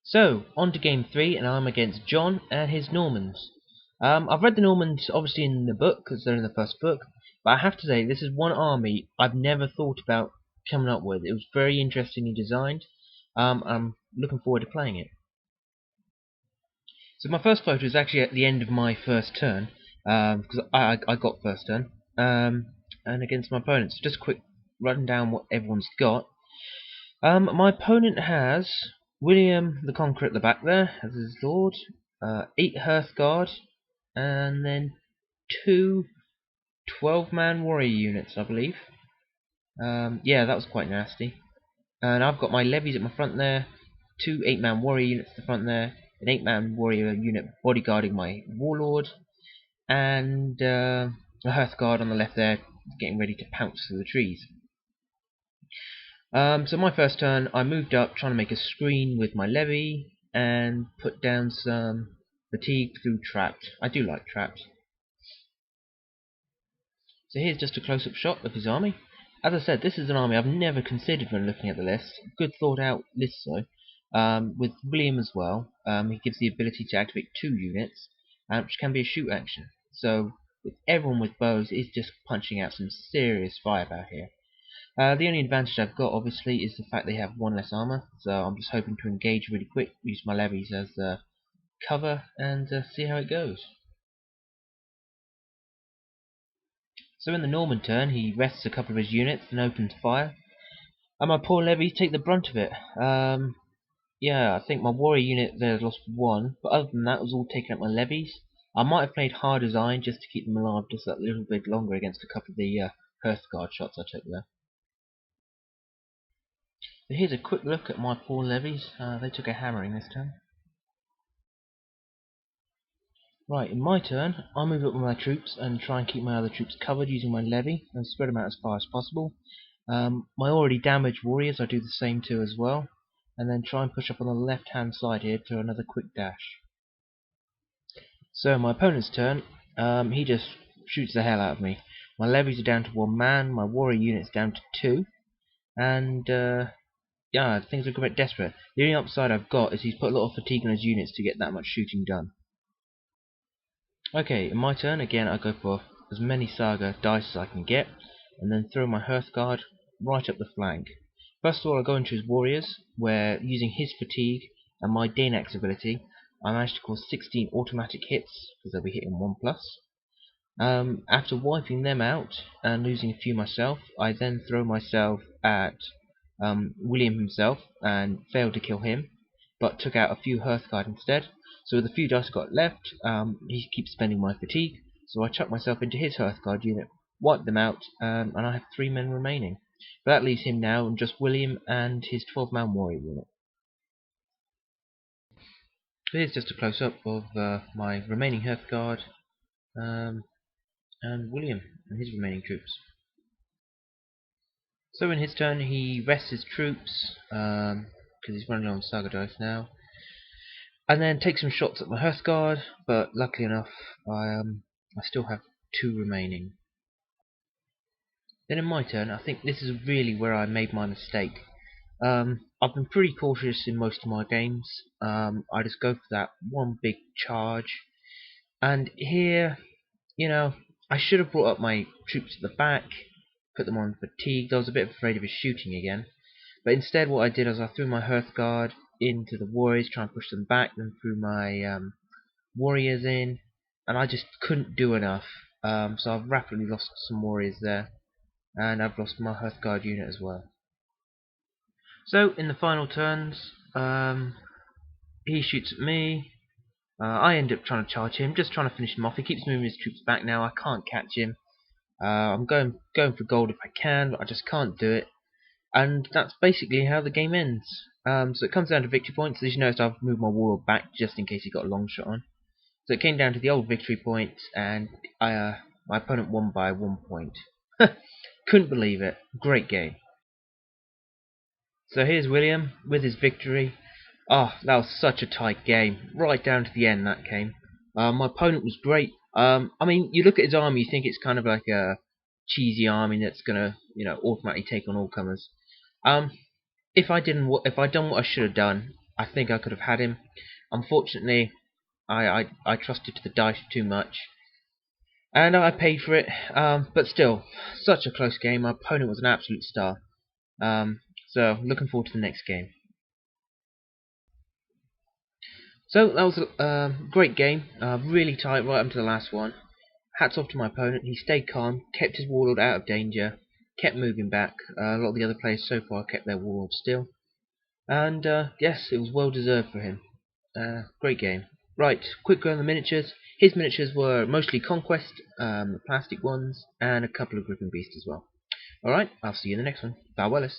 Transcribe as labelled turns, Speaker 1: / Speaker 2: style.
Speaker 1: So, on to game 3, and I'm against John and his Normans. I've read the Normans obviously in the book, because they're in the first book, but I have to say, this is one army I've never thought about coming up with. It was very interestingly designed. I'm looking forward to playing it. So my first photo is actually at the end of my first turn, because I got first turn, and against my opponents. Just a quick run down what everyone's got. My opponent has William the Conqueror at the back there as his lord, 8 Hearthguard, and then 2 12-man warrior units, I believe. Yeah, that was quite nasty. And I've got my levies at my front there, 2 8-man warrior units at the front there, an 8-man warrior unit bodyguarding my warlord, and a Hearthguard on the left there, getting ready to pounce through the trees. So my first turn, I moved up trying to make a screen with my levy and put down some fatigue through trapped. I do like trapped. So here's just a close-up shot of his army. As I said, this is an army I've never considered when looking at the list. Good thought out list though. With William as well, he gives the ability to activate 2 units, which can be a shoot action. So with everyone with bows is just punching out some serious firepower here. The only advantage I've got, obviously, is the fact they have 1 less armor, so I'm just hoping to engage really quick, use my levies as cover, and see how it goes. So in the Norman turn, he rests a couple of his units and opens fire, and my poor levies take the brunt of it. Yeah, I think my warrior unit there has lost 1, but other than that, it was all taken up my levies. I might have played hard as iron just to keep them alive just that little bit longer against a couple of the Hearthguard shots I took there. So here's a quick look at my poor levies. They took a hammering this turn. Right, in my turn, I move up with my troops and try and keep my other troops covered using my levy and spread them out as far as possible. My already damaged warriors I do the same to as well, and then try and push up on the left hand side here to another quick dash. So my opponent's turn, he just shoots the hell out of me. My levies are down to 1 man, my warrior unit's down to 2, and yeah, things are a bit desperate. The only upside I've got is he's put a lot of fatigue on his units to get that much shooting done. Okay, in my turn, again I go for as many Saga dice as I can get, and then throw my Hearthguard right up the flank. First of all, I go into his warriors, where using his fatigue and my Danax ability, I managed to cause 16 automatic hits, because they'll be hitting 1+. After wiping them out and losing a few myself, I then throw myself at William himself and failed to kill him, but took out a few Hearthguard instead. So with the few dice I got left, he keeps spending my fatigue, so I chuck myself into his Hearthguard unit, wipe them out, and I have 3 men remaining. But that leaves him now and just William and his 12-man warrior unit. So here's just a close-up of my remaining Hearthguard, and William and his remaining troops. So in his turn, he rests his troops, because he's running on Saga dice now, and then takes some shots at my Hearthguard, but luckily enough, I still have 2 remaining. Then in my turn, I think this is really where I made my mistake. I've been pretty cautious in most of my games. I just go for that one big charge, and here, you know, I should have brought up my troops at the back, put them on fatigue. I was a bit afraid of his shooting again, but instead what I did is I threw my Hearthguard into the warriors, try and push them back, then threw my warriors in, and I just couldn't do enough. So I've rapidly lost some warriors there, and I've lost my Hearthguard unit as well. So in the final turns, he shoots at me. I end up trying to charge him, just trying to finish him off. He keeps moving his troops back now. I can't catch him. I'm going for gold if I can, but I just can't do it. And that's basically how the game ends. So it comes down to victory points. As you noticed, I've moved my warlord back just in case he got a long shot on. So it came down to the old victory points, and my opponent won by 1 point. Couldn't believe it. Great game. So here's William with his victory. Oh, that was such a tight game. Right down to the end that came. My opponent was great. I mean, you look at his army, you think it's kind of like a cheesy army that's gonna, automatically take on all comers. If I'd done what I should have done, I think I could have had him. Unfortunately, I trusted to the dice too much, and I paid for it. But still, such a close game. My opponent was an absolute star. So looking forward to the next game. So that was a great game. Really tight right up to the last one. Hats off to my opponent. He stayed calm, kept his warlord out of danger, kept moving back. A lot of the other players so far kept their warlord still. And yes, it was well deserved for him. Great game. Right, quick go on the miniatures. His miniatures were mostly Conquest, plastic ones, and a couple of Griffin Beasts as well. Alright, I'll see you in the next one. Farewellis.